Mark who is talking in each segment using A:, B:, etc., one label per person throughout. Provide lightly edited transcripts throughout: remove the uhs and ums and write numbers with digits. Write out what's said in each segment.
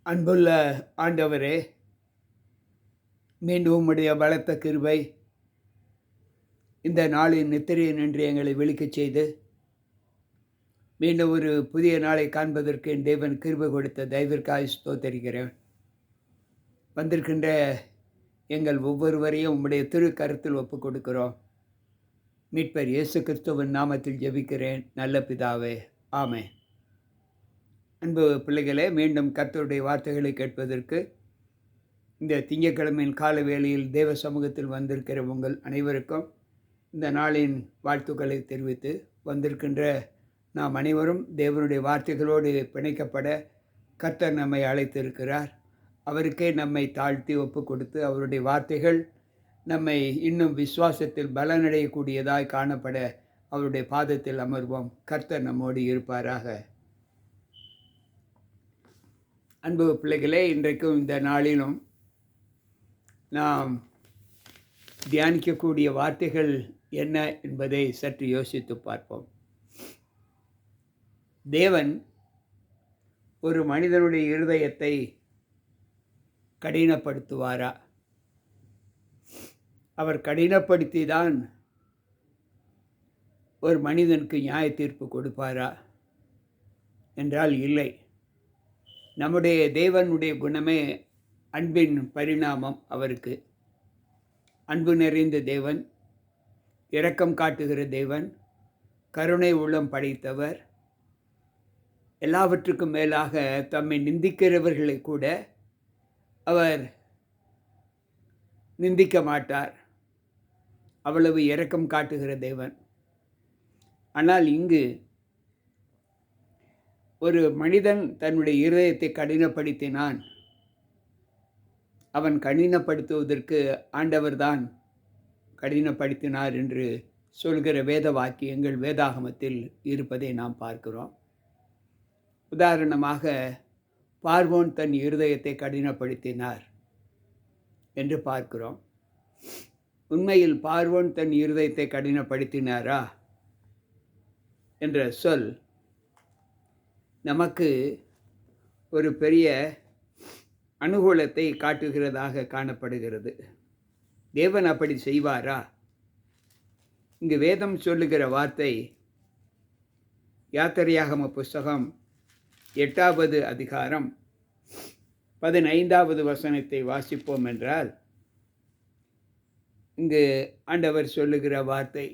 A: அன்புள்ள ஆண்டவரே, மீண்டும் உம்முடைய பலத்த கிருபை இந்த நாளின் நித்திரையை நின்று எங்களை விழிக்கச் செய்து, மீண்டும் ஒரு புதிய நாளை காண்பதற்கு என் தேவன் கிருபை கொடுத்த தயவிற்காக ஸ்தோத்தரிக்கிறேன். வந்திருக்கின்ற எங்கள் ஒவ்வொருவரையும் உம்முடைய திருக்கரத்தில் ஒப்புக் கொடுக்கிறோம். மீட்பர் இயேசு கிறிஸ்துவின் நாமத்தில் ஜெபிக்கிறேன் நல்ல பிதாவே, ஆமென். அன்பு பிள்ளைகளே, மீண்டும் கர்த்தருடைய வார்த்தைகளை கேட்பதற்கு இந்த திங்கட்கிழமையின் கால வேளையில் தேவ சமூகத்தில் வந்திருக்கிற உங்கள் அனைவருக்கும் இந்த நாளின் வாழ்த்துக்களை தெரிவித்து, வந்திருக்கின்ற நாம் அனைவரும் தேவனுடைய வார்த்தைகளோடு பிணைக்கப்பட கர்த்தர் நம்மை அழைத்திருக்கிறார். அவருக்கே நம்மை தாழ்த்தி ஒப்பு கொடுத்து அவருடைய வார்த்தைகள் நம்மை இன்னும் விசுவாசத்தில் பலனடையக்கூடியதாய் காணப்பட அவருடைய பாதத்தில் அமர்வோம். கர்த்தர் நம்மோடு இருப்பாராக. அன்பு பிள்ளைகளே, இன்றைக்கும் இந்த நாளிலும் நாம் தியானிக்கக்கூடிய வார்த்தைகள் என்ன என்பதை சற்று யோசித்து பார்ப்போம். தேவன் ஒரு மனிதனுடைய இருதயத்தை கடினப்படுத்துவாரா? அவர் கடினப்படுத்தி தான் ஒரு மனிதனுக்கு நியாய தீர்ப்பு கொடுப்பாரா என்றால் இல்லை. நம்முடைய தேவனுடைய குணமே அன்பின் பரிணாமம். அவருக்கு அன்பு நிறைந்த தேவன், இரக்கம் காட்டுகிற தேவன், கருணை உள்ளம் படைத்தவர். எல்லாவற்றுக்கும் மேலாக தம்மை நிந்திக்கிறவர்களை கூட அவர் நிந்திக்க மாட்டார். அவ்வளவு இரக்கம் காட்டுகிற தேவன். ஆனால் இங்கு ஒரு மனிதன் தன்னுடைய இருதயத்தை கடினப்படுத்தினான். அவன் கடினப்படுத்துவதற்கு ஆண்டவர்தான் கடினப்படுத்தினார் என்று சொல்கிற வேத வாக்கியங்கள் வேதாகமத்தில் இருப்பதை நாம் பார்க்கிறோம். உதாரணமாக, பார்வோன் தன் இருதயத்தை கடினப்படுத்தினார் என்று பார்க்கிறோம். உண்மையில் பார்வோன் தன் இருதயத்தை கடினப்படுத்தினாரா என்ற சொல் நமக்கு ஒரு பெரிய அனுகூலத்தை காட்டுகிறதாக காணப்படுகிறது. தேவன் அப்படி செய்வாரா? இங்கு வேதம் சொல்லுகிற வார்த்தை யாத்திரையாகம புஸ்தகம் 8வது அதிகாரம் 15வது வசனத்தை வாசிப்போம் என்றால், இங்கு ஆண்டவர் சொல்லுகிற வார்த்தை,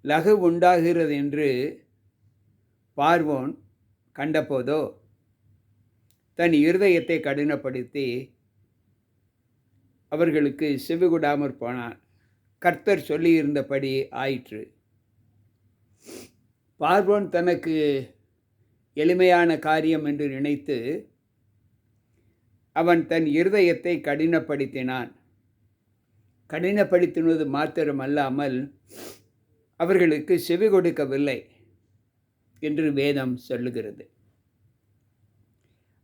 A: லகு உண்டாகிறது என்று பார்வோன் கண்டபோதோ தன் இருதயத்தை கடினப்படுத்தி அவர்களுக்கு செவிகொடாமற் போனான். கர்த்தர் சொல்லியிருந்தபடி ஆயிற்று. பார்வோன் தனக்கு எளிமையான காரியம் என்று நினைத்து அவன் தன் இருதயத்தை கடினப்படுத்தினான். கடினப்படுத்தினது மாத்திரமல்லாமல் அவர்களுக்கு செவி கொடுக்கவில்லை என்று வேதம் சொல்லுகிறது.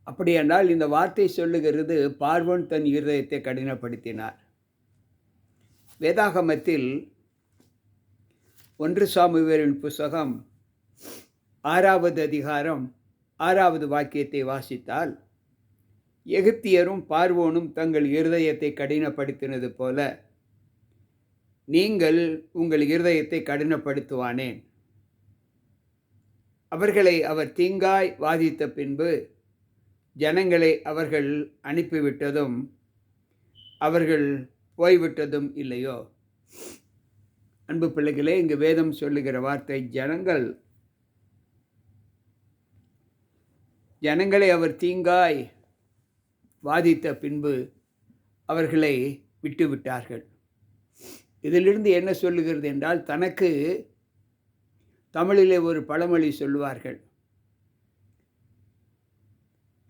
A: அப்படியானால் இந்த வார்த்தை சொல்லுகிறது பார்வோன் தன் இருதயத்தை கடினப்படுத்தினார். வேதாகமத்தில் 1 சாமுவேலின் புஸ்தகம் 6வது அதிகாரம் 6வது வாக்கியத்தை வாசித்தால், எகிப்தியரும் பார்வோனும் தங்கள் இருதயத்தை கடினப்படுத்தினது போல நீங்கள் உங்கள் இருதயத்தை கடினப்படுத்துவானேன். அவர்களை அவர் தீங்காய் வாதித்த பின்பு ஜனங்களை அவர்கள் அனுப்பிவிட்டதும் அவர்கள் போய்விட்டதும் இல்லையோ? அன்பு பிள்ளைகளே, இங்கு வேதம் சொல்லுகிற வார்த்தை ஜனங்களை அவர் தீங்காய் வாதித்த பின்பு அவர்களை விட்டுவிட்டார்கள். இதிலிருந்து என்ன சொல்லுகிறது என்றால், தனக்கு தமிழிலே ஒரு பழமொழி சொல்லுவார்கள்,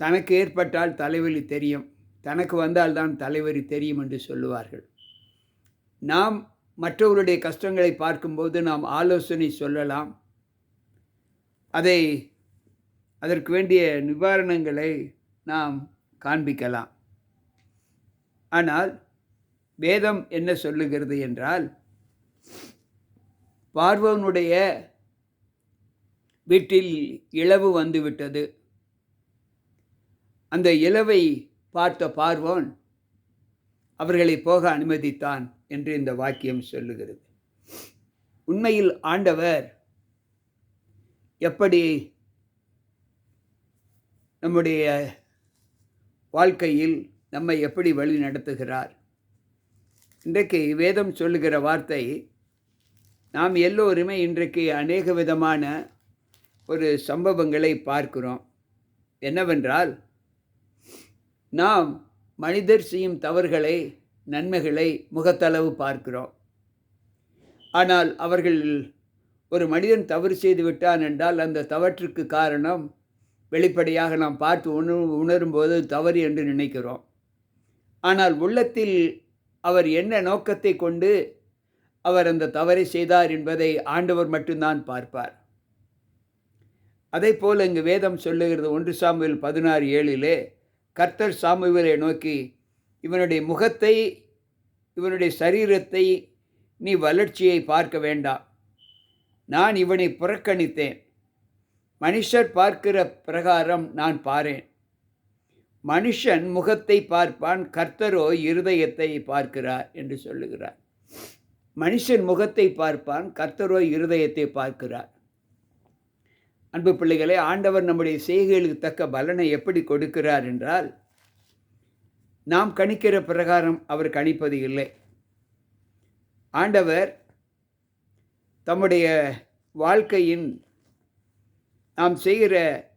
A: தனக்கு ஏற்பட்டால் தலைவலி தெரியும், தனக்கு வந்தால் தான் தலைவலி தெரியும் என்று சொல்லுவார்கள். நாம் மற்றவருடைய கஷ்டங்களை பார்க்கும்போது நாம் ஆலோசனை சொல்லலாம், அதற்கு வேண்டிய நிவாரணங்களை நாம் காண்பிக்கலாம். ஆனால் வேதம் என்ன சொல்லுகிறது என்றால், பார்வோனுடைய வீட்டில் இழவு வந்துவிட்டது. அந்த இழவை பார்த்த பார்வோன் அவர்களை போக அனுமதித்தான் என்று இந்த வாக்கியம் சொல்லுகிறது. உண்மையில் ஆண்டவர் எப்படி நம்முடைய வாழ்க்கையில் நம்மை எப்படி வழி நடத்துகிறார்? இன்றைக்கு வேதம் சொல்லுகிற வார்த்தை, நாம் எல்லோருமே இன்றைக்கு அநேக விதமான ஒரு சம்பவங்களை பார்க்கிறோம். என்னவென்றால், நாம் மனிதர் செய்யும் தவறுகளை, நன்மைகளை முகத்தளவு பார்க்கிறோம். ஆனால் அவர்கள் ஒரு மனிதன் தவறு செய்து விட்டான் என்றால் அந்த தவற்றுக்கு காரணம் வெளிப்படையாக நாம் பார்த்து உணரும்போது தவறு என்று நினைக்கிறோம். ஆனால் உள்ளத்தில் அவர் என்ன நோக்கத்தை கொண்டு அவர் அந்த தவறை செய்தார் என்பதை ஆண்டவர் மட்டும்தான் பார்ப்பார். அதைப்போல் இங்கு வேதம் சொல்லுகிறது. 1 சாமுவேல் 16:7 கர்த்தர் சாமுவேலை நோக்கி, இவனுடைய முகத்தை, இவனுடைய சரீரத்தை நீ வளர்ச்சியை பார்க்க வேண்டாம். நான் இவனை புறக்கணித்தேன். மனுஷர் பார்க்கிற பிரகாரம் நான் பாரேன். மனுஷன் முகத்தை பார்ப்பான், கர்த்தரோ இருதயத்தை பார்க்கிறார் என்று சொல்லுகிறார். மனுஷன் முகத்தை பார்ப்பான், கர்த்தரோ இருதயத்தை பார்க்கிறார். அன்பு பிள்ளைகளே, ஆண்டவர் நம்முடைய செய்கைகளுக்கு தக்க பலனை எப்படி கொடுக்கிறார் என்றால், நாம் கணிக்கிற பிரகாரம் அவர் கணிப்பது இல்லை. ஆண்டவர் தம்முடைய வாழ்க்கையின் நாம் செய்கிற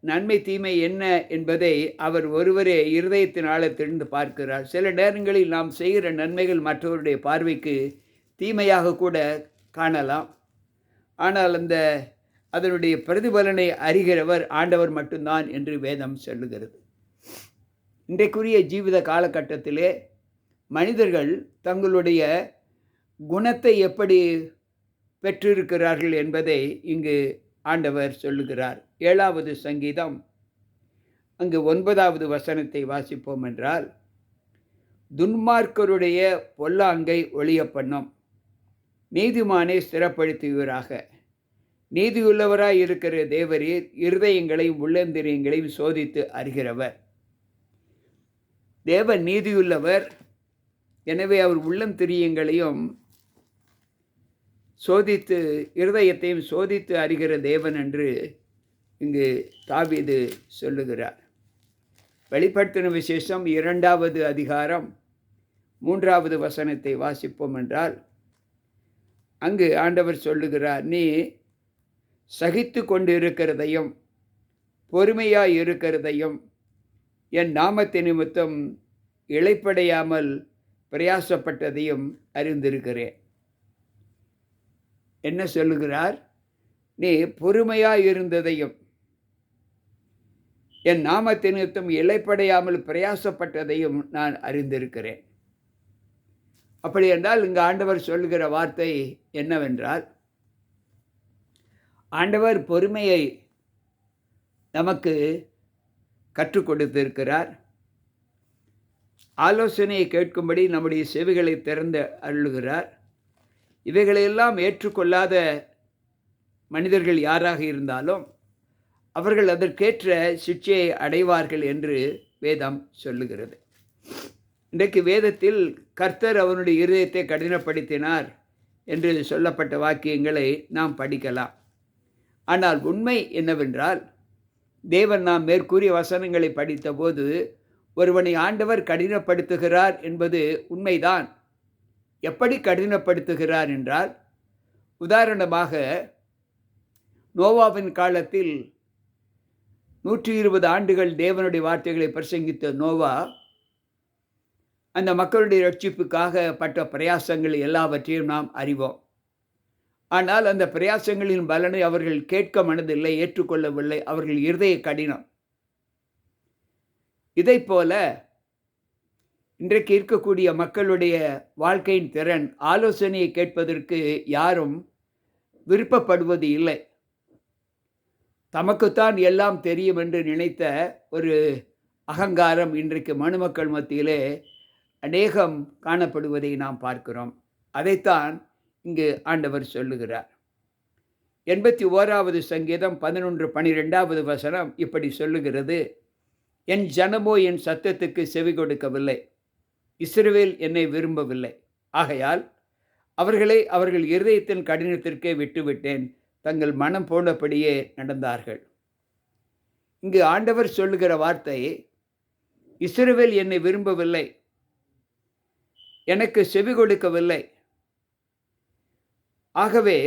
A: நன்மை தீமை என்ன என்பதை அவர் ஒருவரே இருதயத்தின் ஆழத்திலிருந்து பார்க்கிறார். சில நேரங்களில் நாம் செய்கிற நன்மைகள் மற்றவருடைய பார்வைக்கு தீமையாக கூட காணலாம். ஆனால் அதனுடைய பிரதிபலனை அறிகிறவர் ஆண்டவர் மட்டும்தான் என்று வேதம் சொல்லுகிறது. இன்றைக்குரிய ஜீவித காலகட்டத்திலே மனிதர்கள் தங்களுடைய குணத்தை எப்படி பெற்றிருக்கிறார்கள் என்பதை இங்கு ஆண்டவர் சொல்லுகிறார். 7வது சங்கீதம் அங்கு 9வது வசனத்தை வாசிப்போம் என்றால், துன்மார்க்கருடைய பொல்லாங்கை ஒழிய பண்ணும், நீதிமானை ஸ்திரப்படுத்துவீராக. நீதியுள்ளவராய் இருக்கிற தேவரீர் இருதயங்களையும் உள்ளந்திரியங்களையும் சோதித்து அறிகிறவர். தேவன் நீதியுள்ளவர், எனவே அவர் உள்ளந்திரியங்களையும் சோதித்து இருதயத்தையும் சோதித்து அறிகிற தேவன் என்று இங்கு தாவீது சொல்லுகிறார். வெளிப்படுத்தின விசேஷம் 2வது அதிகாரம் 3வது வசனத்தை வாசிப்போம் என்றால், அங்கு ஆண்டவர் சொல்லுகிறார், நீ சகித்து கொண்டு இருக்கிறதையும் பொறுமையாய் இருக்கிறதையும் என் நாமத்தை நிமித்தம் இளைப்படையாமல் பிரயாசப்பட்டதையும் அறிந்திருக்கிறேன். என்ன சொல்லுகிறார்? நீ பொறுமையாய் இருந்ததையும் என் நாமத்தை நிமித்தம் இளைப்படையாமல் பிரயாசப்பட்டதையும் நான் அறிந்திருக்கிறேன். அப்படி என்றால் இங்கு ஆண்டவர் சொல்லுகிற வார்த்தை என்னவென்றால், ஆண்டவர் பொறுமையை நமக்கு கற்றுக் கொடுத்திருக்கிறார். ஆலோசனையை கேட்கும்படி நம்முடைய செவிகளை திறந்து அருளுகிறார். இவைகளையெல்லாம் ஏற்றுக்கொள்ளாத மனிதர்கள் யாராக இருந்தாலும் அவர்கள் அதற்கேற்ற சிட்சையை அடைவார்கள் என்று வேதம் சொல்லுகிறது. இன்றைக்கு வேதத்தில் கர்த்தர் அவனுடைய இருதயத்தை கடினப்படுத்தினார் என்று சொல்லப்பட்ட வாக்கியங்களை நாம் படிக்கலாம். ஆனால் உண்மை என்னவென்றால், தேவன் நாம் மேற்கூறிய வசனங்களை படித்தபோது ஒருவனை ஆண்டவர் கடினப்படுத்துகிறார் என்பது உண்மைதான். எப்படி கடினப்படுத்துகிறார் என்றால், உதாரணமாக நோவாவின் காலத்தில் 120 ஆண்டுகள் தேவனுடைய வார்த்தைகளை பிரசங்கித்த நோவா அந்த மக்களுடைய ரட்சிப்புக்காக பட்ட பிரயாசங்கள் எல்லாவற்றையும் நாம் அறிவோம். ஆனால் அந்த பிரயாசங்களின் பலனை அவர்கள் கேட்க மனதில்லை, ஏற்றுக்கொள்ளவில்லை. அவர்கள் இருதய கடினம். இதைப்போல இன்றைக்கு இருக்கக்கூடிய மக்களுடைய வாழ்க்கையின் திறன், ஆலோசனையை கேட்பதற்கு யாரும் விருப்பப்படுவது இல்லை. தமக்குத்தான் எல்லாம் தெரியும் என்று நினைத்த ஒரு அகங்காரம் இன்றைக்கு மனுமக்கள் மத்தியிலே அநேகம் காணப்படுவதை நாம் பார்க்கிறோம். அதைத்தான் இங்கு ஆண்டவர் சொல்லுகிறார். 81வது சங்கீதம் 11:12வது வசனம் இப்படி சொல்லுகிறது, என் ஜனமோ என் சத்தத்துக்கு செவி கொடுக்கவில்லை, இஸ்ரவேல் என்னை விரும்பவில்லை. ஆகையால் அவர்களை அவர்கள் இருதயத்தின் கடினத்திற்கே விட்டுவிட்டேன், தங்கள் மனம் போனபடியே நடந்தார்கள். இங்கு ஆண்டவர் சொல்லுகிற வார்த்தை, இஸ்ரவேல் என்னை விரும்பவில்லை, எனக்கு செவி கொடுக்கவில்லை, ஆகவே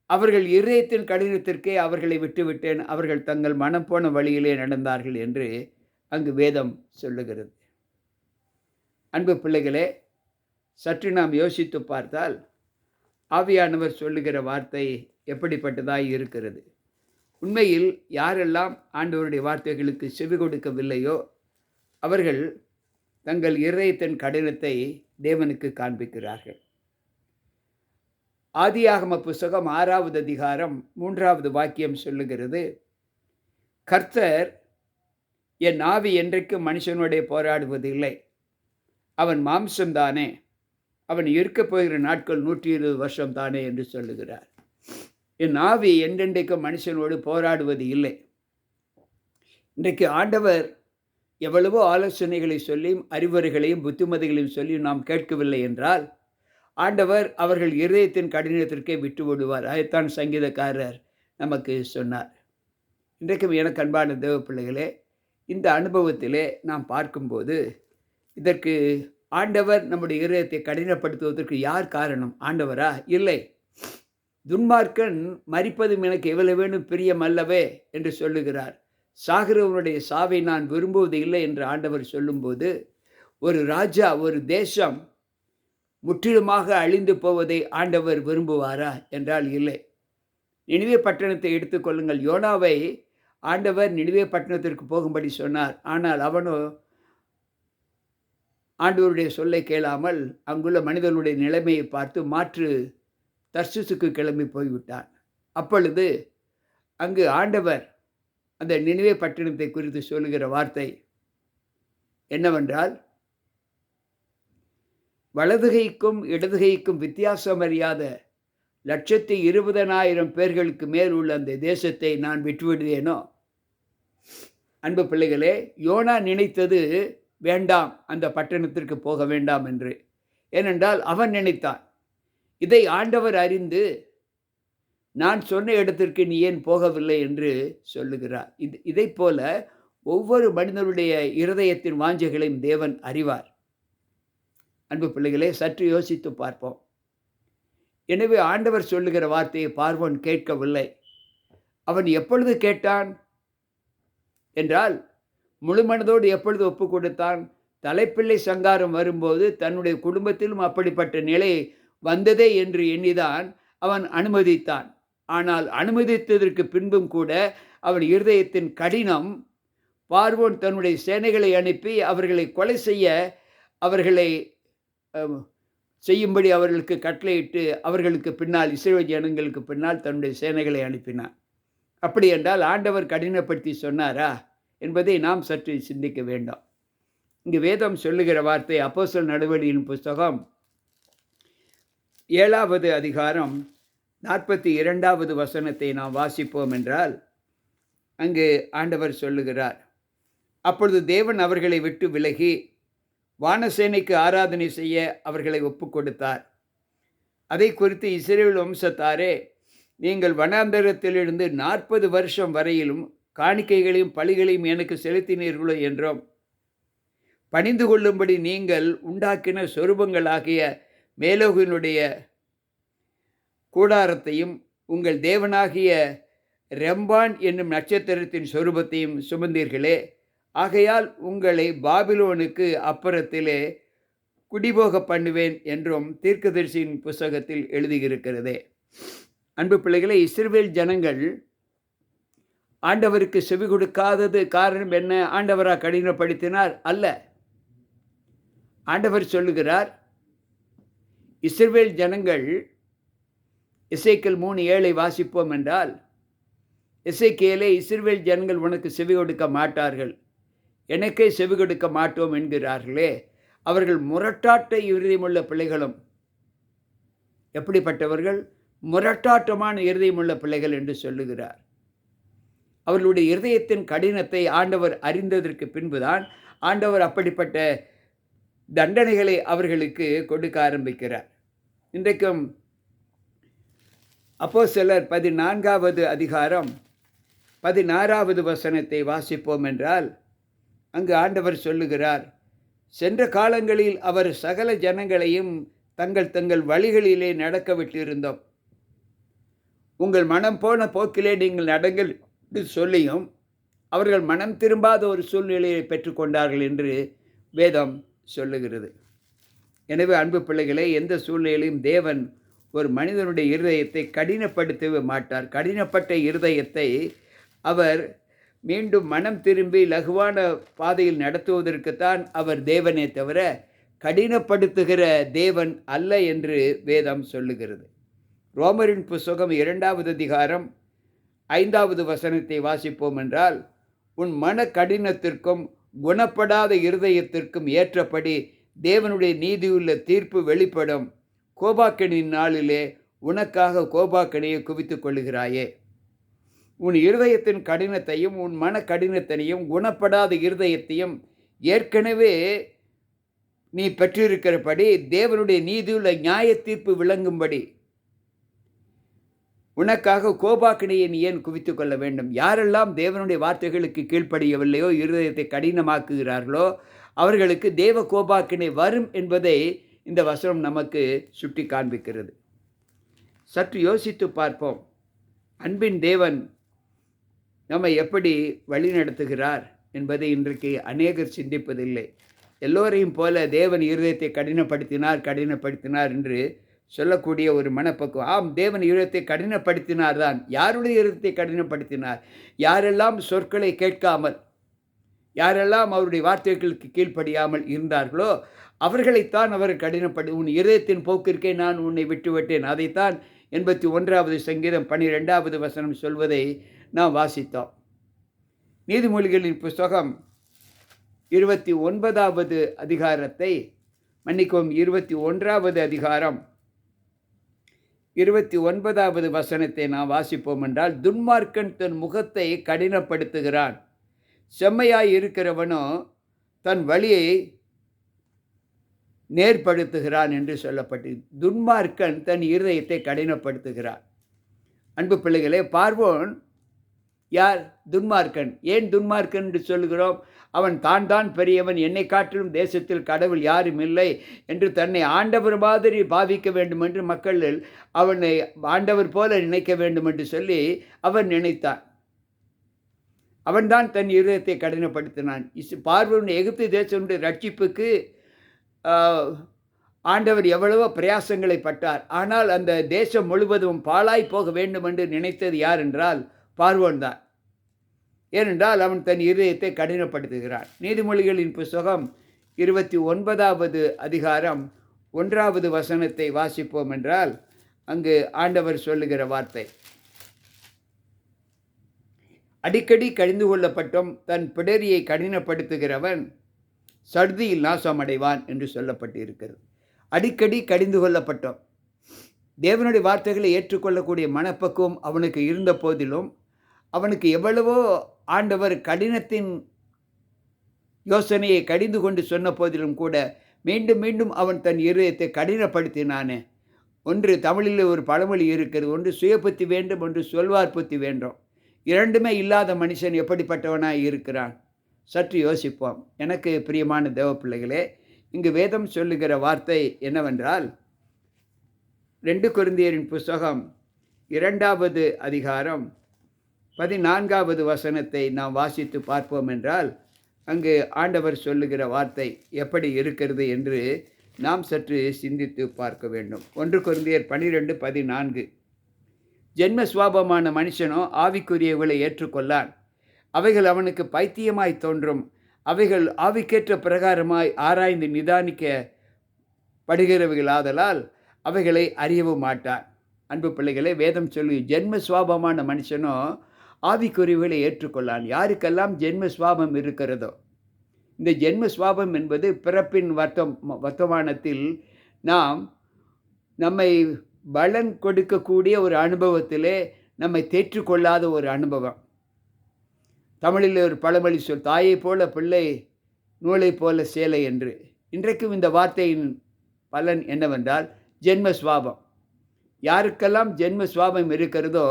A: அவர்கள் இருதயத்தின் கடினத்திற்கே அவர்களை விட்டுவிட்டேன், அவர்கள் தங்கள் மனம் போன வழியிலே நடந்தார்கள் என்று அங்கு வேதம் சொல்லுகிறது. அன்பு பிள்ளைகளே, சற்று நாம் யோசித்து பார்த்தால் ஆவியானவர் சொல்லுகிற வார்த்தை எப்படிப்பட்டதாய் இருக்கிறது. உண்மையில் யாரெல்லாம் ஆண்டவருடைய வார்த்தைகளுக்கு செவி கொடுக்கவில்லையோ அவர்கள் தங்கள் இருதயத்தின் கடினத்தை தேவனுக்கு காண்பிக்கிறார்கள். ஆதியாகம புஸ்தகம் 6வது அதிகாரம் 3வது வாக்கியம் சொல்லுகிறது, கர்த்தர் என் ஆவி என்றைக்கும் மனுஷனுடைய போராடுவது இல்லை, அவன் மாம்சம்தானே, அவன் இருக்கப் போகிற நாட்கள் 120 வருஷம் தானே என்று சொல்லுகிறார். என் ஆவி என்றென்றைக்கும் மனுஷனோடு போராடுவது இல்லை. இன்றைக்கு ஆண்டவர் எவ்வளவோ ஆலோசனைகளை சொல்லியும் அறிவுரைகளையும் புத்திமதிகளையும் சொல்லியும் நாம் கேட்கவில்லை என்றால் ஆண்டவர் அவர்கள் இருதயத்தின் கடினத்திற்கே விட்டு விடுவார். அதைத்தான் சங்கீதக்காரர் நமக்கு சொன்னார். இன்றைக்கும் எனக்கு அன்பான தேவ பிள்ளைகளே, இந்த அனுபவத்திலே நாம் பார்க்கும்போது இதற்கு ஆண்டவர் நம்முடைய இருதயத்தை கடினப்படுத்துவதற்கு யார் காரணம்? ஆண்டவரா? இல்லை. துன்மார்க்கன் மரிப்பதும் எனக்கு எவ்வளவு வேணும் பிரியம் அல்லவே என்று சொல்லுகிறார். சாகிறவனுடைய சாவை நான் விரும்புவது இல்லை என்று ஆண்டவர் சொல்லும்போது, ஒரு ராஜா, ஒரு தேசம் முற்றிலுமாக அழிந்து போவதை ஆண்டவர் விரும்புவாரா என்றால் இல்லை. நினிவே பட்டணத்தை எடுத்துக்கொள்ளுங்கள். யோனாவை ஆண்டவர் நினிவே பட்டணத்திற்கு போகும்படி சொன்னார். ஆனால் அவனோ ஆண்டவருடைய சொல்லை கேளாமல் அங்குள்ள மனிதனுடைய நிலைமையை பார்த்து மாற்று தர்சுசுக்கு கிளம்பி போய்விட்டான். அப்பொழுது அங்கு ஆண்டவர் அந்த நினிவே பட்டணத்தை குறித்து சொல்லுகிற வார்த்தை என்னவென்றால், வலதுகைக்கும் இடதுகைக்கும் வித்தியாசம் அறியாத 120,000 பேர்களுக்கு மேல் உள்ள அந்த தேசத்தை நான் விட்டுவிடுவேனோ? அன்பு பிள்ளைகளே, யோனா நினைத்தது வேண்டாம், அந்த பட்டணத்திற்கு போக வேண்டாம் என்று. ஏனென்றால் அவன் நினைத்தான். இதை ஆண்டவர் அறிந்து நான் சொன்ன இடத்திற்கு நீ ஏன் போகவில்லை என்று சொல்லுகிறார். இதை போல ஒவ்வொரு மனிதனுடைய இருதயத்தின் வாஞ்சைகளையும் தேவன் அறிவார். அன்பு பிள்ளைகளே, சற்று யோசித்து பார்ப்போம். எனவே ஆண்டவர் சொல்லுகிற வார்த்தையை பார்வோன் கேட்கவில்லை. அவன் எப்பொழுது கேட்டான் என்றால், முழு மனதோடு எப்பொழுது ஒப்பு கொடுத்தான்? தலைப்பிள்ளை சங்காரம் வரும்போது தன்னுடைய குடும்பத்திலும் அப்படிப்பட்ட நிலை வந்ததே என்று எண்ணிதான் அவன் அனுமதித்தான். ஆனால் அனுமதித்ததற்கு பின்பும் கூட அவன் இருதயத்தின் கடினம், பார்வோன் தன்னுடைய சேனைகளை அனுப்பி அவர்களை கொலை செய்ய அவர்களை செய்யும்படி அவர்களுக்கு கட்டளையிட்டு அவர்களுக்கு பின்னால் இஸ்ரவேல் ஜனங்களுக்கு பின்னால் தன்னுடைய சேனைகளை அனுப்பினான். அப்படி என்றால் ஆண்டவர் கடினப்படுத்தி சொன்னாரா என்பதை நாம் சற்று சிந்திக்க வேண்டும். இங்கு வேதம் சொல்லுகிற வார்த்தை அப்போஸ்தலர் நடவடிக்கையின் புஸ்தகம் 7வது அதிகாரம் 42வது வசனத்தை நாம் வாசிப்போம் என்றால், அங்கு ஆண்டவர் சொல்லுகிறார், அப்பொழுது தேவன் அவர்களை விட்டு விலகி வானசேனைக்கு ஆராதனை செய்ய அவர்களை ஒப்பு கொடுத்தார். அதை குறித்து இஸ்ரவேல் வம்சத்தாரே, நீங்கள் வனாந்தரத்திலிருந்து 40 வருஷம் வரையிலும் காணிக்கைகளையும் பலிகளையும் எனக்கு செலுத்தினீர்களோ என்றும், பணிந்து கொள்ளும்படி நீங்கள் உண்டாக்கின சொரூபங்களாகிய மேலோகினுடைய கூடாரத்தையும் உங்கள் தேவனாகிய ரெம்பான் என்னும் நட்சத்திரத்தின் சொரூபத்தையும் சுமந்தீர்களே, ஆகையால் உங்களை பாபிலோனுக்கு அப்புறத்திலே குடிபோக பண்ணுவேன் என்றும் தீர்க்கதரிசியின் புஸ்தகத்தில் எழுதியிருக்கிறதே. அன்பு பிள்ளைகளை, இஸ்ரவேல் ஜனங்கள் ஆண்டவருக்கு செவி கொடுக்காதது காரணம் என்ன? ஆண்டவரா கடினப்படுத்தினார்? அல்ல. ஆண்டவர் சொல்லுகிறார், இஸ்ரவேல் ஜனங்கள், எசேக்கியேல் 3:7 வாசிப்போம் என்றால், எசேக்கியேலே, இஸ்ரவேல் ஜனங்கள் உனக்கு செவி கொடுக்க மாட்டார்கள், எனக்கே செவி கொடுக்க மாட்டோம் என்கிறார்களே. அவர்கள் முரட்டாட்ட இருதயமுள்ள பிள்ளைகளும். எப்படிப்பட்டவர்கள்? முரட்டாட்டமான இருதயமுள்ள பிள்ளைகள் என்று சொல்லுகிறார். அவர்களுடைய இருதயத்தின் கடினத்தை ஆண்டவர் அறிந்ததற்கு பின்புதான் ஆண்டவர் அப்படிப்பட்ட தண்டனைகளை அவர்களுக்கு கொடுக்க ஆரம்பிக்கிறார். இன்றைக்கும் அப்போஸ்தலர் 14வது அதிகாரம் 16வது வசனத்தை வாசிப்போம் என்றால், அங்கு ஆண்டவர் சொல்லுகிறார், சென்ற காலங்களில் அவர் சகல ஜனங்களையும் தங்கள் தங்கள் வழிகளிலே நடக்க விட்டிருந்தோம். உங்கள் மனம் போன போக்கிலே நீங்கள் நடங்கள் என்று சொல்லியும் அவர்கள் மனம் திரும்பாத ஒரு சூழ்நிலையை பெற்றுக்கொண்டார்கள் என்று வேதம் சொல்லுகிறது. எனவே அன்பு பிள்ளைகளே, எந்த சூழ்நிலையிலும் தேவன் ஒரு மனிதனுடைய இருதயத்தை கடினப்படுத்தவே மாட்டார். கடினப்பட்ட இருதயத்தை அவர் மீண்டும் மனம் திரும்பி லகுவான பாதையில் நடத்துவதற்குத்தான் அவர் தேவனே தவிர கடினப்படுத்துகிற தேவன் அல்ல என்று வேதம் சொல்லுகிறது. ரோமரின் புஸ்தகம் 2வது அதிகாரம் 5வது வசனத்தை வாசிப்போம் என்றால், உன் மன கடினத்திற்கும் குணப்படாத இருதயத்திற்கும் ஏற்றபடி தேவனுடைய நீதியுள்ள தீர்ப்பு வெளிப்படும். கோபாக்கனின் நாளிலே உனக்காக கோபாக்கனியை குவித்துக் கொள்ளுகிறாயே. உன் இருதயத்தின் கடினத்தையும் உன் மன கடினத்தினையும் குணப்படாத இருதயத்தையும் ஏற்கனவே நீ பெற்றிருக்கிறபடி தேவனுடைய நீதியுள்ள நியாய தீர்ப்பு விளங்கும்படி உனக்காக கோபாக்கினையை நீ ஏன் குவித்துக் கொள்ள வேண்டும்? யாரெல்லாம் தேவனுடைய வார்த்தைகளுக்கு கீழ்ப்படியவில்லையோ, இருதயத்தை கடினமாக்குகிறார்களோ, அவர்களுக்கு தேவ கோபாக்கினை வரும் என்பதை இந்த வசனம் நமக்கு சுட்டி காண்பிக்கிறது. சற்று யோசித்து பார்ப்போம். அன்பின் தேவன் நம்மை எப்படி வழிநடத்துகிறார் என்பதை இன்றைக்கு அநேகர் சிந்திப்பதில்லை. எல்லோரையும் போல தேவன் இருதயத்தை கடினப்படுத்தினார் என்று சொல்லக்கூடிய ஒரு மனப்பக்குவம். ஆம், தேவன் இருதயத்தை கடினப்படுத்தினார் தான். யாருடைய இருதயத்தை கடினப்படுத்தினார்? யாரெல்லாம் சொற்களை கேட்காமல், யாரெல்லாம் அவருடைய வார்த்தைகளுக்கு கீழ்ப்படியாமல் இருந்தார்களோ அவர்களைத்தான் அவர் உன் இருதயத்தின் போக்கிற்கே நான் உன்னை விட்டுவிட்டேன். அதைத்தான் 81வது சங்கீதம் 12வது வசனம் சொல்வதை நாம் வாசித்தோம். நீதிமொழிகளின் புஸ்தகம் 29வது அதிகாரத்தை 21வது அதிகாரம் 29வது வசனத்தை நாம் வாசிப்போம் என்றால், துன்மார்க்கன் தன் முகத்தை கடினப்படுத்துகிறான், செம்மையாய் இருக்கிறவனோ தன் வழியை நேர்படுத்துகிறான் என்று சொல்லப்பட்டு, துன்மார்க்கன் தன் இருதயத்தை கடினப்படுத்துகிறான். அன்பு பிள்ளைகளே, பார்வோன் யார்? துன்மார்க்கன். ஏன் துன்மார்க்கன் என்று சொல்கிறோம்? அவன் தான் பெரியவன், என்னை காட்டிலும் தேசத்தில் கடவுள் யாரும் இல்லை என்று தன்னை ஆண்டவர் மாதிரி பாவிக்க வேண்டும் என்று மக்கள் அவனை ஆண்டவர் போல நினைக்க வேண்டும் என்று சொல்லி அவன் நினைத்தான். அவன்தான் தன் இருதயத்தை கடினப்படுத்தினான். பார்வோன் எகிப்து தேசனுடைய ரட்சிப்புக்கு ஆண்டவர் எவ்வளவோ பிரயாசங்களை பட்டார். ஆனால் அந்த தேசம் முழுவதும் பாழாய் போக வேண்டும் என்று நினைத்தது யார் என்றால் பார்வோன் தான். ஏனென்றால் அவன் தன் இருதயத்தை கடினப்படுத்துகிறான். நீதிமொழிகளின் புஸ்தகம் 29வது அதிகாரம் 1வது வசனத்தை வாசிப்போம் என்றால், அங்கு ஆண்டவர் சொல்லுகிற வார்த்தை, அடிக்கடி கடிந்து கொள்ளப்பட்டும் தன் பிடரியை கடினப்படுத்துகிறவன் சர்தியில் நாசமடைவான் என்று சொல்லப்பட்டிருக்கிறது. அடிக்கடி கடிந்து கொள்ளப்பட்டோம். தேவனுடைய வார்த்தைகளை ஏற்றுக்கொள்ளக்கூடிய மனப்பக்குவம் அவனுக்கு இருந்த போதிலும், அவனுக்கு எவ்வளவோ ஆண்டவர் கடினத்தின் யோசனையை கடிந்து கொண்டு சொன்ன போதிலும் கூட மீண்டும் மீண்டும் அவன் தன் இருதயத்தை கடினப்படுத்தினானே. ஒன்று தமிழில் ஒரு பழமொழி இருக்கிறது, ஒன்று சுயபுத்தி வேண்டும், ஒன்று சொல்வார் புத்தி வேண்டும். இரண்டுமே இல்லாத மனுஷன் எப்படிப்பட்டவனாய் இருக்கிறான்? சற்று யோசிப்போம். எனக்கு பிரியமான தேவ பிள்ளைகளே, இங்கு வேதம் சொல்லுகிற வார்த்தை என்னவென்றால், 2 கொரிந்தியரின் புஸ்தகம் 2வது அதிகாரம் 14வது வசனத்தை நாம் வாசித்து பார்ப்போம் என்றால், அங்கு ஆண்டவர் சொல்லுகிற வார்த்தை எப்படி இருக்கிறது என்று நாம் சற்று சிந்தித்து பார்க்க வேண்டும். 1 கொரிந்தியர் 12:14, ஜென்ம சுவாபமான மனுஷனோ ஆவிக்குரியவர்களை ஏற்றுக்கொள்ளான், அவைகள் அவனுக்கு பைத்தியமாய் தோன்றும், அவைகள் ஆவிக்கேற்ற பிரகாரமாய் ஆராய்ந்து நிதானிக்கப்படுகிறவைகளாதலால் அவைகளை அறியவும் மாட்டான். அன்பு பிள்ளைகளே, வேதம் சொல்லி ஜென்ம சுவாபமான மனுஷனோ ஆவிக்குரியவர்களை ஏற்றுக்கொள்ளான். யாருக்கெல்லாம் ஜென்ம சுவாபம் இருக்கிறதோ, இந்த ஜென்ம சுவாபம் என்பது பிறப்பின் வர்த்தமானத்தில் நாம் நம்மை பலன் கொடுக்கக்கூடிய ஒரு அனுபவத்திலே நம்மை தேற்றுக்கொள்ளாத ஒரு அனுபவம். தமிழில் ஒரு பழமொழி சொல், தாயை போல பிள்ளை நூலை போல சேலை என்று. இன்றைக்கும் இந்த வார்த்தையின் பலன் என்னவென்றால் ஜென்ம சுவாபம். யாருக்கெல்லாம் ஜென்ம சுவாபம் இருக்கிறதோ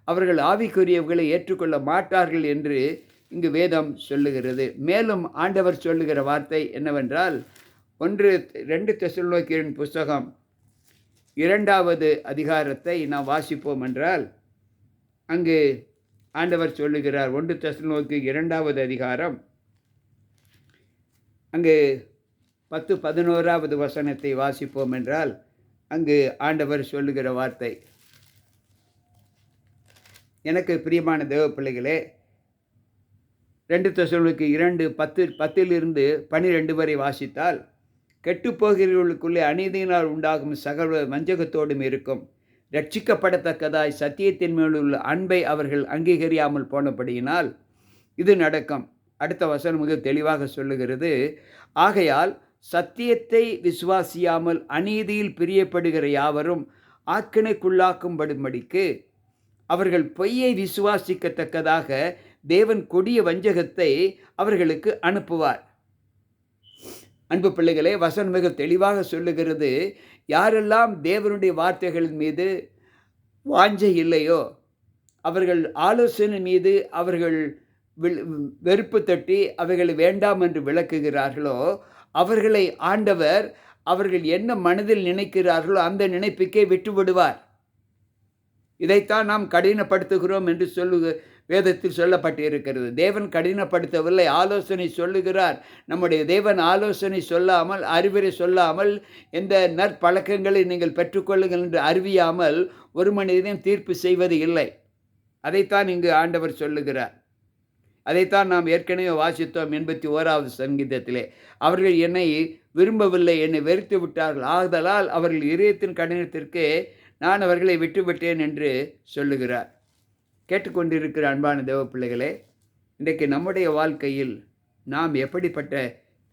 A: அவர்கள் ஆவிக்குரியவர்களை ஏற்றுக்கொள்ள மாட்டார்கள் என்று இங்கு வேதம் சொல்லுகிறது. மேலும் ஆண்டவர் சொல்லுகிற வார்த்தை என்னவென்றால் 2 தெசலோனிக்கேயரின் புஸ்தகம் 2வது அதிகாரத்தை நாம் வாசிப்போம் என்றால் அங்கு ஆண்டவர் சொல்லுகிறார். 1 தெசலோனிக்கேயர் 2வது அதிகாரம் அங்கு 10-11வது வசனத்தை வாசிப்போம் என்றால் அங்கு ஆண்டவர் சொல்லுகிற வார்த்தை, எனக்கு பிரியமான தேவ பிள்ளைகளே, 2 தெசலோனிக்கேயர் 2:10-12 வரை வாசித்தால், கெட்டுப்போகிறவர்களுக்குள்ளே அநீதியினால் உண்டாகும் சகல வஞ்சகத்தோடும் இருக்கும். ரட்சிக்கப்படத்தக்கதாய் சத்தியத்தின் மேலுள்ள அன்பை அவர்கள் அங்கீகரியாமல் போனபடியினால் இது நடக்கும். அடுத்த வசனம் மிக தெளிவாக சொல்லுகிறது, ஆகையால் சத்தியத்தை விசுவாசியாமல் அநீதியில் பிரியப்படுகிற யாவரும் ஆக்கினைக்குள்ளாக்கும்படும்படிக்கு அவர்கள் பொய்யை விசுவாசிக்கத்தக்கதாக தேவன் கொடிய வஞ்சகத்தை அவர்களுக்கு அனுப்புவார். அன்பு பிள்ளைகளே, வசனம் மிக தெளிவாக சொல்லுகிறது, யாரெல்லாம் தேவனுடைய வார்த்தைகளின் மீது வாஞ்சை இல்லையோ, அவர்கள் ஆலோசனை மீது அவர்கள் வெறுப்பு தட்டி அவைகளை வேண்டாம் என்று விளக்குகிறார்களோ, அவர்களை ஆண்டவர் அவர்கள் என்ன மனதில் நினைக்கிறார்களோ அந்த நினைப்புக்கே விட்டு விடுவார். இதைத்தான் நாம் கடினப்படுத்துகிறோம் என்று வேதத்தில் சொல்லப்பட்டு இருக்கிறது. தேவன் கடினப்படுத்தவில்லை, ஆலோசனை சொல்லுகிறார். நம்முடைய தேவன் ஆலோசனை சொல்லாமல், அறிவுரை சொல்லாமல், எந்த நற்பழக்கங்களை நீங்கள் பெற்றுக்கொள்ளுங்கள் என்று அறிவியாமல் ஒரு மனிதனையும் தீர்ப்பு செய்வது இல்லை. அதைத்தான் இங்கு ஆண்டவர் சொல்லுகிறார். அதைத்தான் நாம் ஏற்கனவே வாசித்தோம் 81வது சங்கீதத்திலே. அவர்கள் என்னை விரும்பவில்லை, என்னை வெறுத்து விட்டார்கள், ஆதலால் அவர்கள் இதயத்தின் கடினத்திற்கு நான் அவர்களை விட்டுவிட்டேன் என்று சொல்லுகிறார். கேட்டுக்கொண்டிருக்கிற அன்பான தேவ பிள்ளைகளே, இன்றைக்கு நம்முடைய வாழ்க்கையில் நாம் எப்படிப்பட்ட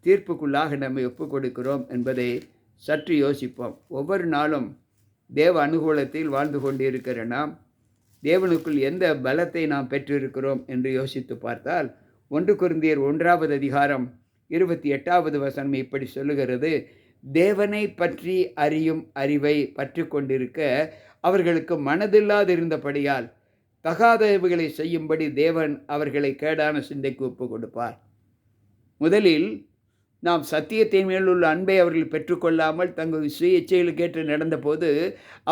A: தீர்ப்புக்குள்ளாக நம்மை ஒப்புக் கொடுக்கிறோம் என்பதை சற்று யோசிப்போம். ஒவ்வொரு நாளும் தேவ அனுகூலத்தில் வாழ்ந்து கொண்டிருக்கிற நாம் தேவனுக்குள் எந்த பலத்தை நாம் பெற்றிருக்கிறோம் என்று யோசித்து பார்த்தால் 1 கொரிந்தியர் 1வது அதிகாரம் 28வது வசனம் இப்படி சொல்லுகிறது, தேவனை பற்றி அறியும் அறிவை பற்றி கொண்டிருக்க அவர்களுக்கு மனதில்லாதிருந்தபடியால் தகாதவைகளை செய்யும்படி தேவன் அவர்களை கேடான சிந்தைக்கு ஒப்பு கொடுப்பார். முதலில் நாம் சத்தியத்தின் மேலுள்ள அன்பை அவர்கள் பெற்றுக்கொள்ளாமல் தங்கள் சுய இச்சைகளுக்கு ஏற்று நடந்தபோது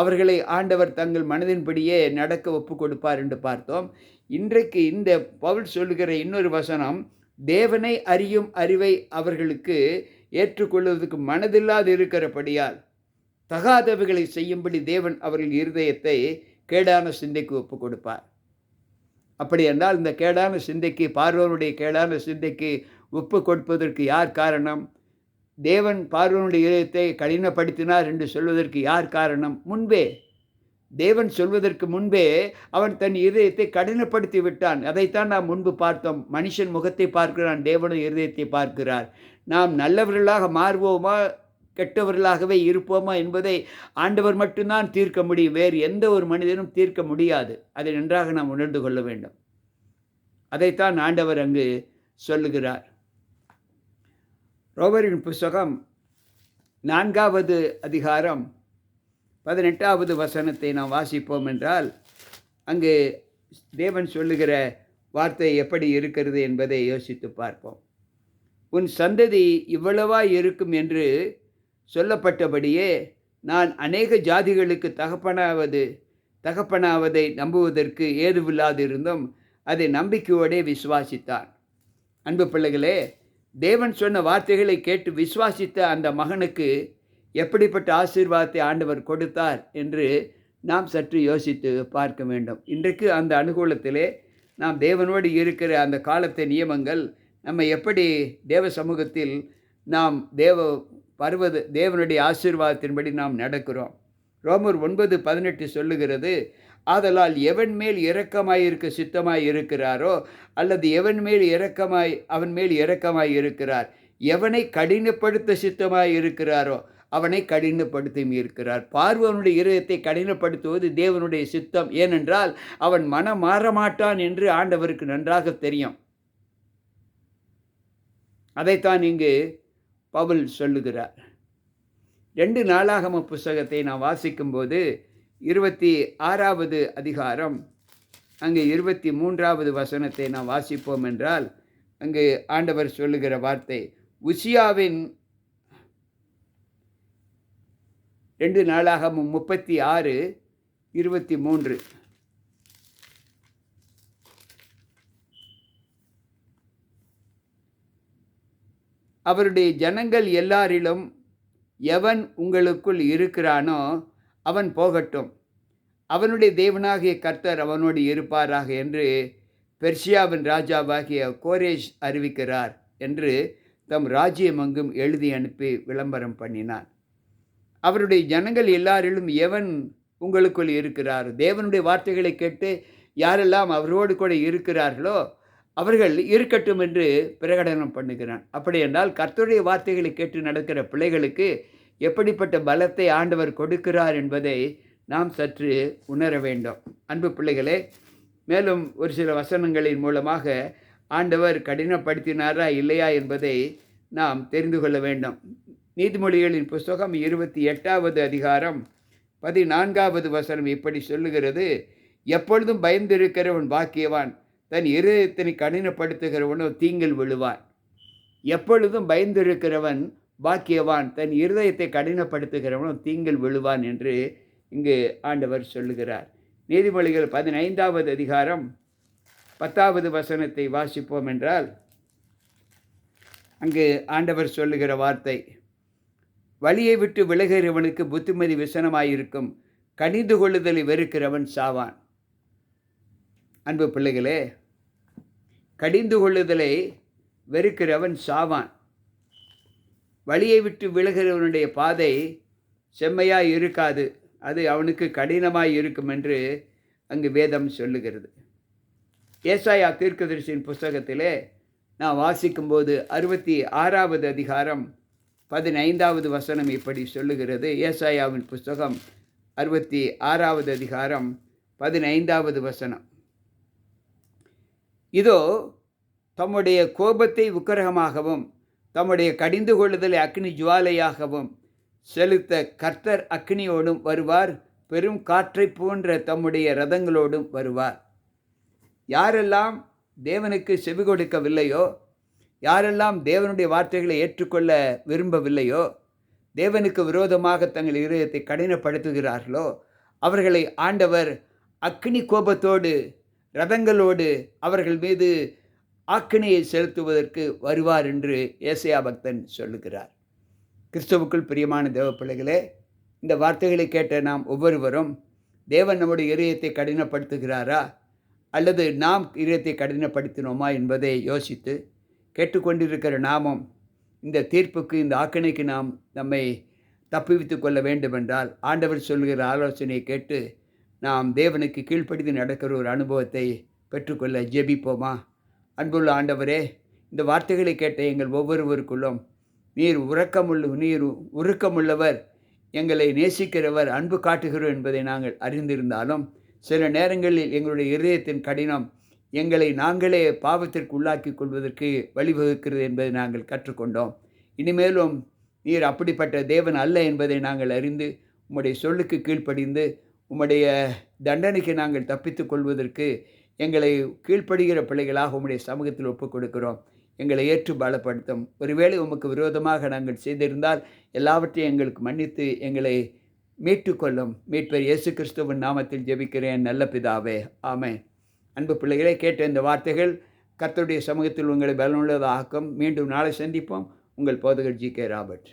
A: அவர்களை ஆண்டவர் தங்கள் மனதின்படியே நடக்க ஒப்பு கொடுப்பார் என்று பார்த்தோம். இன்றைக்கு இந்த பவுல் சொல்லுகிற இன்னொரு வசனம், தேவனை அறியும் அறிவை அவர்களுக்கு ஏற்றுக்கொள்வதற்கு மனதில்லாது இருக்கிறபடியால் தகாதவைகளை செய்யும்படி தேவன் அவர்கள் இருதயத்தை கேடான சிந்தைக்கு ஒப்பு கொடுப்பார். அப்படி என்றால் இந்த கேடான சிந்தைக்கு, பார்வோனுடைய கேடான சிந்தைக்கு ஒப்பு கொடுப்பதற்கு யார் காரணம்? தேவன் பார்வோனுடைய இதயத்தை கடினப்படுத்தினார் என்று சொல்வதற்கு யார் காரணம்? தேவன் சொல்வதற்கு முன்பே அவன் தன் இதயத்தை கடினப்படுத்தி விட்டான். அதைத்தான் நாம் முன்பு பார்த்தோம். மனுஷன் முகத்தை பார்க்கிறான், தேவனுடைய இருதயத்தை பார்க்கிறார். நாம் நல்லவர்களாக மாறுவோமா, கெட்டவர்களாகவே இருப்போமா என்பதை ஆண்டவர் மட்டும்தான் தீர்க்க முடியும். வேறு எந்த ஒரு மனிதனும் தீர்க்க முடியாது. அதை நன்றாக நாம் உணர்ந்து கொள்ள வேண்டும். அதைத்தான் ஆண்டவர் அங்கு சொல்லுகிறார். ரோமரின் புஸ்தகம் 4வது அதிகாரம் 18வது வசனத்தை நாம் வாசிப்போம் என்றால் அங்கு தேவன் சொல்லுகிற வார்த்தை எப்படி இருக்கிறது என்பதை யோசித்து பார்ப்போம். உன் சந்ததி இவ்வளவாய் இருக்கும் என்று சொல்லப்பட்டபடியே நான் அநேக ஜாதிகளுக்கு தகப்பனாவதை நம்புவதற்கு ஏதுவில்லாதிருந்தும் அதை நம்பிக்கையோடே விசுவாசித்தான். அன்பு பிள்ளைகளே, தேவன் சொன்ன வார்த்தைகளை கேட்டு விசுவாசித்த அந்த மகனுக்கு எப்படிப்பட்ட ஆசீர்வாதத்தை ஆண்டவர் கொடுத்தார் என்று நாம் சற்று யோசித்து பார்க்க வேண்டும். இன்றைக்கு அந்த அனுகூலத்திலே நாம் தேவனோடு இருக்கிற அந்த காலத்தை நியமங்கள் நம்ம எப்படி தேவ சமூகத்தில் நாம் தேவனுடைய ஆசீர்வாதத்தின்படி நாம் நடக்கிறோம். ரோமர் 9:18 சொல்லுகிறது, ஆதலால் எவன் மேல் இரக்கமாயிருக்க சித்தமாய் இருக்கிறாரோ அல்லது அவன் மேல் இரக்கமாய் இருக்கிறார், எவனை கடினப்படுத்த சித்தமாய் இருக்கிறாரோ அவனை கடினப்படுத்தியும் இருக்கிறார். பார்வோனுடைய இருதயத்தை கடினப்படுத்துவது தேவனுடைய சித்தம். ஏனென்றால் அவன் மனம் மாறமாட்டான் என்று ஆண்டவருக்கு நன்றாக தெரியும். அதைத்தான் இங்கு பவுல் சொல்லுகிறார். 2 நாளாகம புஸ்தகத்தை நாம் வாசிக்கும்போது 26வது அதிகாரம் அங்கு 23வது வசனத்தை நாம் வாசிப்போம் என்றால், அங்கு ஆண்டவர் சொல்லுகிற வார்த்தை உசியாவின் 2 நாளாகமம் 36:23. அவருடைய ஜனங்கள் எல்லாரிலும் எவன் உங்களுக்குள் இருக்கிறானோ அவன் போகட்டும், அவனுடைய தேவனாகிய கர்த்தர் அவனோடு இருப்பாராக என்று பெர்சியாவின் ராஜாவாகிய கோரேஷ் அறிவிக்கிறார் என்று தம் ராஜ்யமெங்கும் எழுதி அனுப்பி விளம்பரம் பண்ணினான். அவருடைய ஜனங்கள் எல்லாரிலும் எவன் உங்களுக்குள் இருக்கிறார், தேவனுடைய வார்த்தைகளை கேட்டு யாரெல்லாம் அவரோடு கூட இருக்கிறார்களோ அவர்கள் இருக்கட்டும் என்று பிரகடனம் பண்ணுகிறான். அப்படி என்றால் கர்த்தருடைய வார்த்தைகளை கேட்டு நடக்கிற பிள்ளைகளுக்கு எப்படிப்பட்ட பலத்தை ஆண்டவர் கொடுக்கிறார் என்பதை நாம் சற்று உணர வேண்டும். அன்பு பிள்ளைகளே, மேலும் ஒரு சில வசனங்களின் மூலமாக ஆண்டவர் கடினப்படுத்தினாரா இல்லையா என்பதை நாம் தெரிந்து கொள்ள வேண்டும். நீதிமொழிகளின் புஸ்தகம் 28வது அதிகாரம் 14வது வசனம் இப்படி சொல்லுகிறது, எப்பொழுதும் பயந்திருக்கிறவன் பாக்கியவான், தன் இருதயத்தினை கடினப்படுத்துகிறவனோ தீங்கில் விழுவான். எப்பொழுதும் பயந்திருக்கிறவன் பாக்கியவான், தன் இருதயத்தை கடினப்படுத்துகிறவனோ தீங்கில் விழுவான் என்று இங்கு ஆண்டவர் சொல்லுகிறார். நீதிமொழிகள் 15வது அதிகாரம் 10வது வசனத்தை வாசிப்போம் என்றால், அங்கு ஆண்டவர் சொல்லுகிற வார்த்தை, வழியை விட்டு விலகிறவனுக்கு புத்திமதி விசனமாயிருக்கும், கடிந்து கொள்ளுதலை வெறுக்கிறவன் சாவான். அன்பு பிள்ளைகளே, கடிந்து கொள்ளுதலை வெறுக்கிறவன் சாவான். வழியை விட்டு விலகிறவனுடைய பாதை செம்மையாக இருக்காது, அது அவனுக்கு கடினமாக இருக்கும் என்று அங்கு வேதம் சொல்லுகிறது. ஏசாயா தீர்க்கதரிசியின் புஸ்தகத்திலே நான் வாசிக்கும்போது 66வது அதிகாரம் 15வது வசனம் இப்படி சொல்லுகிறது. ஏசாயாவின் புஸ்தகம் 66வது அதிகாரம் 15வது வசனம், இதோ தம்முடைய கோபத்தை உக்கிரகமாகவும் தம்முடைய கடிந்து கொள்ளுதலை அக்னி ஜுவாலையாகவும் செலுத்த கர்த்தர் அக்னியோடும் வருவார், பெரும் காற்றை போன்ற தம்முடைய ரதங்களோடும் வருவார். யாரெல்லாம் தேவனுக்கு செவி கொடுக்கவில்லையோ, யாரெல்லாம் தேவனுடைய வார்த்தைகளை ஏற்றுக்கொள்ள விரும்பவில்லையோ, தேவனுக்கு விரோதமாக தங்கள் இருதயத்தை கடினப்படுத்துகிறார்களோ, அவர்களை ஆண்டவர் அக்னி கோபத்தோடு ரதங்களோடு அவர்கள் மீது ஆக்கினையை செலுத்துவதற்கு வருவார் என்று ஏசாயா பக்தன் சொல்லுகிறார். கிறிஸ்துவுக்குள் பிரியமான தேவ பிள்ளைகளே, இந்த வார்த்தைகளை கேட்ட நாம் ஒவ்வொருவரும் தேவன் நம்முடைய இதயத்தை கடினப்படுத்துகிறாரா அல்லது நாம் இதயத்தை கடினப்படுத்தினோமா என்பதை யோசித்து கேட்டுக்கொண்டிருக்கிற நாமும் இந்த தீர்ப்புக்கு, இந்த ஆக்கினைக்கு நாம் நம்மை தப்புவித்து கொள்ள வேண்டுமென்றால் ஆண்டவர் சொல்கிற ஆலோசனையை கேட்டு நாம் தேவனுக்கு கீழ்ப்படிந்து நடக்கிற ஒரு அனுபவத்தை பெற்றுக்கொள்ள ஜெபிப்போமா? அன்புள்ள ஆண்டவரே, இந்த வார்த்தைகளை கேட்ட எங்கள் ஒவ்வொருவருக்குள்ளும் நீர் உருக்கமுள்ளவர், எங்களை நேசிக்கிறவர், அன்பு காட்டுகிறோம் என்பதை நாங்கள் அறிந்திருந்தாலும் சில நேரங்களில் எங்களுடைய இதயத்தின் கடினம் எங்களை நாங்களே பாவத்திற்கு உள்ளாக்கி கொள்வதற்கு வழிவகுக்கிறது என்பதை நாங்கள் கற்றுக்கொண்டோம். இனிமேலும் நீர் அப்படிப்பட்ட தேவன் அல்ல என்பதை நாங்கள் அறிந்து உம்முடைய சொல்லுக்கு கீழ்ப்படிந்து உம்முடைய தண்டனைக்கு நாங்கள் தப்பித்து கொள்வதற்கு எங்களை கீழ்ப்படுகிற பிள்ளைகளாக உம்முடைய சமூகத்தில் ஒப்புக் கொடுக்கிறோம். எங்களை ஏற்று பலப்படுத்தும். ஒருவேளை உமக்கு விரோதமாக நாங்கள் செய்திருந்தால் எல்லாவற்றையும் எங்களுக்கு மன்னித்து எங்களை மீட்டுக்கொள்ளும். மீட்பர் இயேசு கிறிஸ்துவின் நாமத்தில் ஜெபிக்கிறேன் நல்ல பிதாவே, ஆமென். அன்பு பிள்ளைகளை, கேட்ட இந்த வார்த்தைகள் கர்த்தருடைய சமூகத்தில் உங்களை பலனுள்ளதாக்கும். மீண்டும் நாளை சந்திப்போம். உங்கள் போதகர் ஜி.கே. ராபர்ட்.